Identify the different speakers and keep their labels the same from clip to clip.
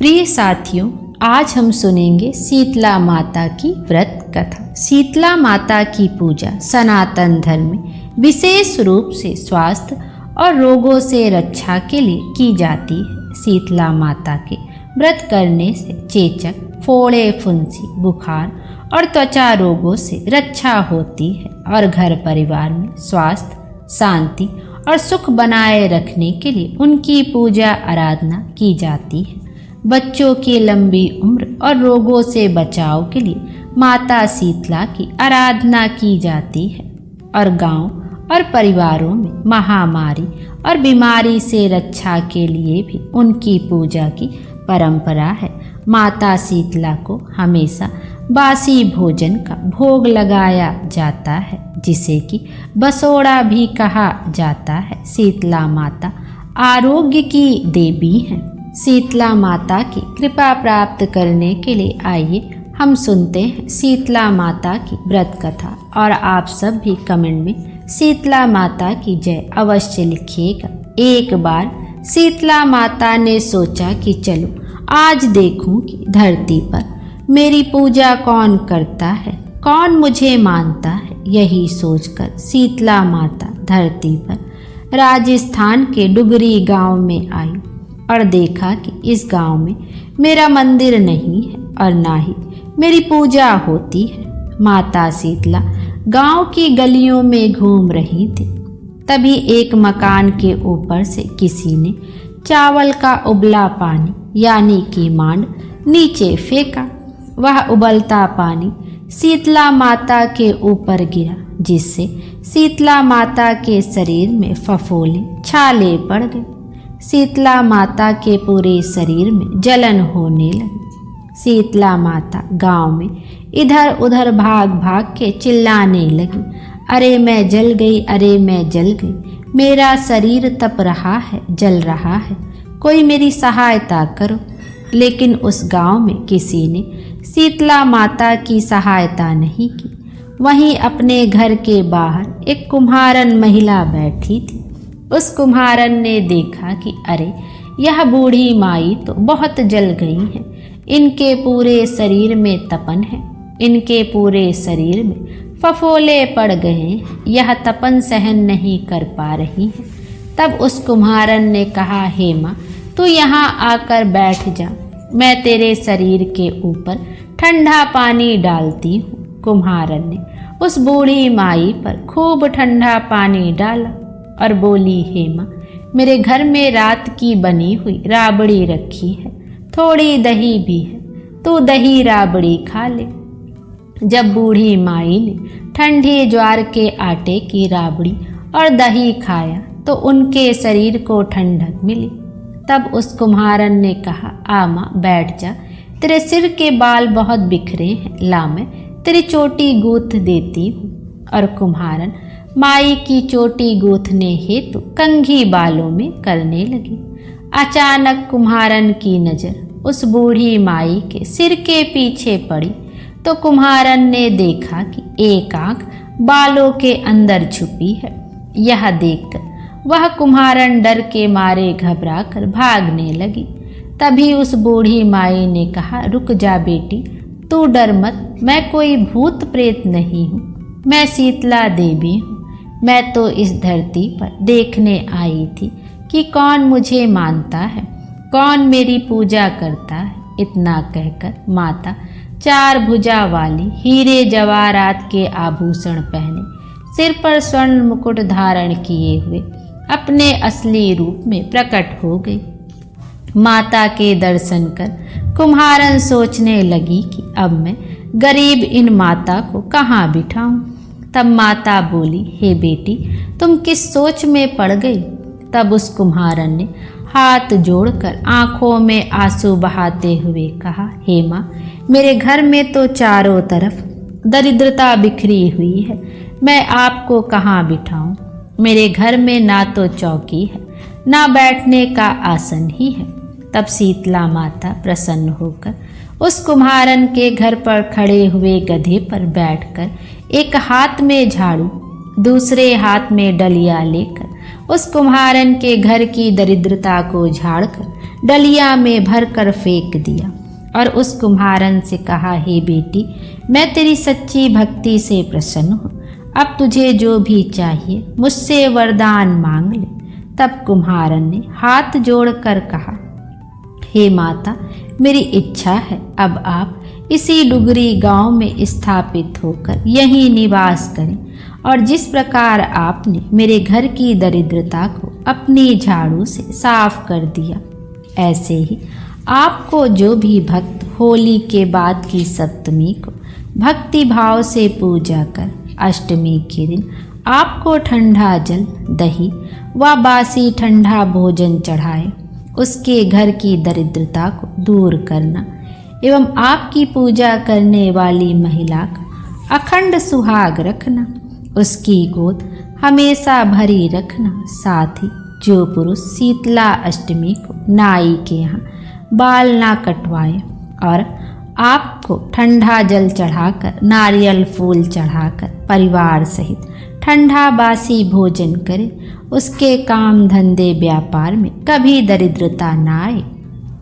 Speaker 1: प्रिय साथियों, आज हम सुनेंगे शीतला माता की व्रत कथा। शीतला माता की पूजा सनातन धर्म में विशेष रूप से स्वास्थ्य और रोगों से रक्षा के लिए की जाती है। शीतला माता के व्रत करने से चेचक, फोड़े, फुंसी, बुखार और त्वचा रोगों से रक्षा होती है और घर परिवार में स्वास्थ्य, शांति और सुख बनाए रखने के लिए उनकी पूजा आराधना की जाती है। बच्चों की लंबी उम्र और रोगों से बचाव के लिए माता शीतला की आराधना की जाती है और गांव और परिवारों में महामारी और बीमारी से रक्षा के लिए भी उनकी पूजा की परंपरा है। माता शीतला को हमेशा बासी भोजन का भोग लगाया जाता है, जिसे कि बसोड़ा भी कहा जाता है। शीतला माता आरोग्य की देवी हैं। शीतला माता की कृपा प्राप्त करने के लिए आइए हम सुनते हैं शीतला माता की व्रत कथा। और आप सब भी कमेंट में शीतला माता की जय अवश्य लिखिएगा। एक बार शीतला माता ने सोचा कि चलो आज देखूं कि धरती पर मेरी पूजा कौन करता है, कौन मुझे मानता है। यही सोचकर शीतला माता धरती पर राजस्थान के डुगरी गांव में आई और देखा कि इस गांव में मेरा मंदिर नहीं है और ना ही मेरी पूजा होती है। माता शीतला गांव की गलियों में घूम रही थी। तभी एक मकान के ऊपर से किसी ने चावल का उबला पानी यानी कि मांड नीचे फेंका। वह उबलता पानी शीतला माता के ऊपर गिरा, जिससे शीतला माता के शरीर में फफोले छाले पड़ गए। शीतला माता के पूरे शरीर में जलन होने लगी। शीतला माता गांव में इधर उधर भाग भाग के चिल्लाने लगी, अरे मैं जल गई, अरे मैं जल गई, मेरा शरीर तप रहा है, जल रहा है, कोई मेरी सहायता करो। लेकिन उस गांव में किसी ने शीतला माता की सहायता नहीं की। वहीं अपने घर के बाहर एक कुम्हारन महिला बैठी थी। उस कुम्हारन ने देखा कि अरे यह बूढ़ी माई तो बहुत जल गई है, इनके पूरे शरीर में तपन है, इनके पूरे शरीर में फफोले पड़ गए हैं, यह तपन सहन नहीं कर पा रही है। तब उस कुम्हारन ने कहा, हे माँ तू यहाँ आकर बैठ जा, मैं तेरे शरीर के ऊपर ठंडा पानी डालती हूँ। कुम्हारन ने उस बूढ़ी माई पर खूब ठंडा पानी डाला और बोली, हे माँ मेरे घर में रात की बनी हुई राबड़ी रखी है, थोड़ी दही भी है, तू दही राबड़ी खा ले। जब बूढ़ी माई ने ठंडे ज्वार के आटे की राबड़ी और दही खाया तो उनके शरीर को ठंडक मिली। तब उस कुम्हारन ने कहा, आ माँ बैठ जा, तेरे सिर के बाल बहुत बिखरे हैं, ला मैं तेरी चोटी गूंथ देती हूँ। और कुम्हारन माई की चोटी गूंथने हेतु कंघी बालों में करने लगी। अचानक कुम्हारन की नज़र उस बूढ़ी माई के सिर के पीछे पड़ी तो कुम्हारन ने देखा कि एक आंख बालों के अंदर छुपी है। यह देखकर वह कुम्हारन डर के मारे घबरा कर भागने लगी। तभी उस बूढ़ी माई ने कहा, रुक जा बेटी, तू डर मत, मैं कोई भूत प्रेत नहीं हूँ, मैं शीतला देवी हूँ। मैं तो इस धरती पर देखने आई थी कि कौन मुझे मानता है, कौन मेरी पूजा करता है। इतना कहकर माता चार भुजा वाली हीरे जवाहरात के आभूषण पहने, सिर पर स्वर्ण मुकुट धारण किए हुए अपने असली रूप में प्रकट हो गई। माता के दर्शन कर कुम्हारन सोचने लगी कि अब मैं गरीब इन माता को कहाँ बिठाऊं। तब माता बोली, हे बेटी तुम किस सोच में पड़ गई। तब उस कुम्हारन ने हाथ जोड़कर आंखों में आंसू बहाते हुए कहा, हे माँ मेरे घर में तो चारों तरफ दरिद्रता बिखरी हुई है, मैं आपको कहाँ बिठाऊं। मेरे घर में ना तो चौकी है, ना बैठने का आसन ही है। तब शीतला माता प्रसन्न होकर उस कुम्हारन के घर पर खड़े हुए गधे पर बैठकर एक हाथ में झाड़ू, दूसरे हाथ में डलिया लेकर उस कुम्हारन के घर की दरिद्रता को झाड़कर डलिया में भर कर फेंक दिया और उस कुम्हारन से कहा, हे बेटी, मैं तेरी सच्ची भक्ति से प्रसन्न हूँ। अब तुझे जो भी चाहिए मुझसे वरदान मांग ले। तब कुम्हारन ने हाथ जोड़कर कहा, हे माता, मेरी इच्छा है अब आप इसी डुगरी गांव में स्थापित होकर यहीं निवास करें और जिस प्रकार आपने मेरे घर की दरिद्रता को अपनी झाड़ू से साफ कर दिया, ऐसे ही आपको जो भी भक्त होली के बाद की सप्तमी को भक्ति भाव से पूजा कर अष्टमी के दिन आपको ठंडा जल, दही व बासी ठंडा भोजन चढ़ाए, उसके घर की दरिद्रता को दूर करना एवं आपकी पूजा करने वाली महिला का अखंड सुहाग रखना, उसकी गोद हमेशा भरी रखना। साथ ही जो पुरुष शीतला अष्टमी को नाई के यहाँ बाल ना कटवाए और आपको ठंडा जल चढ़ाकर, नारियल फूल चढ़ाकर परिवार सहित ठंडा बासी भोजन करे, उसके काम धंधे व्यापार में कभी दरिद्रता न आए।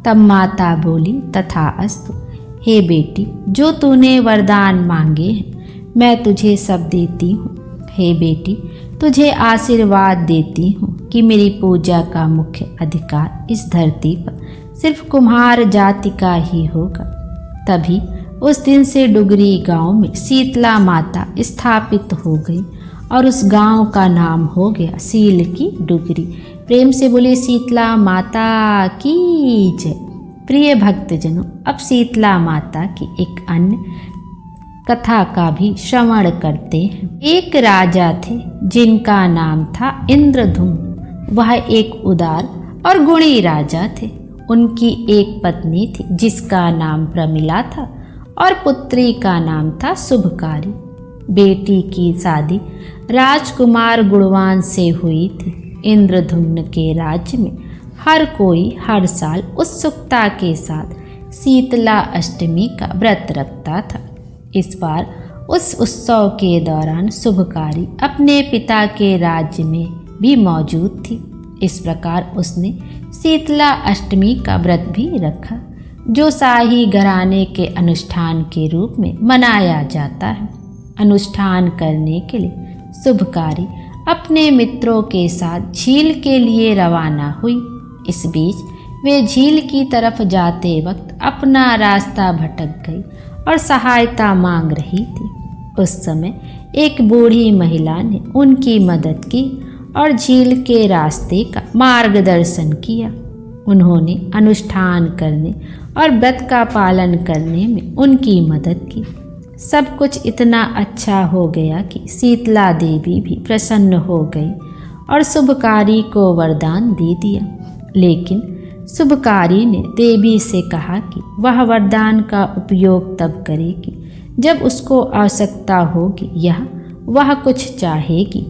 Speaker 1: तब माता बोली, तथास्तु। हे बेटी, जो तूने वरदान मांगे हैं मैं तुझे सब देती हूँ। हे बेटी, तुझे आशीर्वाद देती हूँ कि मेरी पूजा का मुख्य अधिकार इस धरती पर सिर्फ कुम्हार जाति का ही होगा। तभी उस दिन से डुगरी गांव में शीतला माता स्थापित हो गई और उस गांव का नाम हो गया सील की डुगरी। प्रेम से बोले शीतला माता की जय। प्रिय भक्तजनों, अब शीतला माता की एक अन्य कथा का भी श्रवण करते हैं। एक राजा थे जिनका नाम था इंद्रधुम्न। वह एक उदार और गुणी राजा थे। उनकी एक पत्नी थी जिसका नाम प्रमिला था और पुत्री का नाम था शुभकारी। बेटी की शादी राजकुमार गुणवान से हुई थी। इंद्रधुम्न के राज्य में हर कोई हर साल उत्सुकता के साथ शीतला अष्टमी का व्रत रखता था। इस बार उस उत्सव के दौरान शुभकारी अपने पिता के राज्य में भी मौजूद थी। इस प्रकार उसने शीतला अष्टमी का व्रत भी रखा, जो शाही घराने के अनुष्ठान के रूप में मनाया जाता है। अनुष्ठान करने के लिए शुभकारी अपने मित्रों के साथ झील के लिए रवाना हुई। इस बीच वे झील की तरफ जाते वक्त अपना रास्ता भटक गई और सहायता मांग रही थी। उस समय एक बूढ़ी महिला ने उनकी मदद की और झील के रास्ते का मार्गदर्शन किया। उन्होंने अनुष्ठान करने और व्रत का पालन करने में उनकी मदद की। सब कुछ इतना अच्छा हो गया कि शीतला देवी भी प्रसन्न हो गई और शुभकारी को वरदान दे दिया। लेकिन शुभकारी ने देवी से कहा कि वह वरदान का उपयोग तब करेगी जब उसको आवश्यकता होगी या वह कुछ चाहेगी।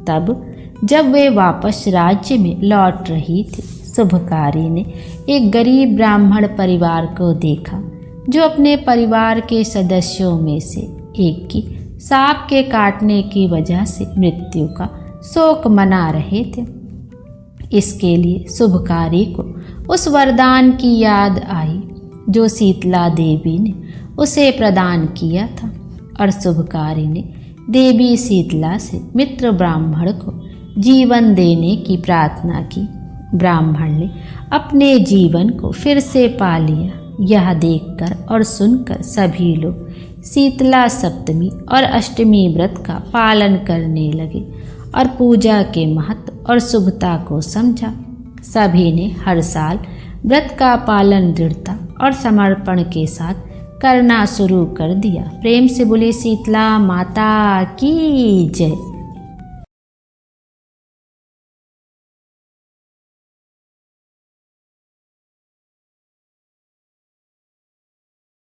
Speaker 1: तब जब वे वापस राज्य में लौट रही थी, शुभकारी ने एक गरीब ब्राह्मण परिवार को देखा जो अपने परिवार के सदस्यों में से एक की सांप के काटने की वजह से मृत्यु का शोक मना रहे थे। इसके लिए शुभकारी को उस वरदान की याद आई जो शीतला देवी ने उसे प्रदान किया था और शुभकारी ने देवी शीतला से मित्र ब्राह्मण को जीवन देने की प्रार्थना की। ब्राह्मण ने अपने जीवन को फिर से पा लिया। यह देखकर और सुनकर सभी लोग शीतला सप्तमी और अष्टमी व्रत का पालन करने लगे और पूजा के महत्व और शुभता को समझा। सभी ने हर साल व्रत का पालन दृढ़ता और समर्पण के साथ करना शुरू कर दिया। प्रेम से बोले शीतला माता की जय।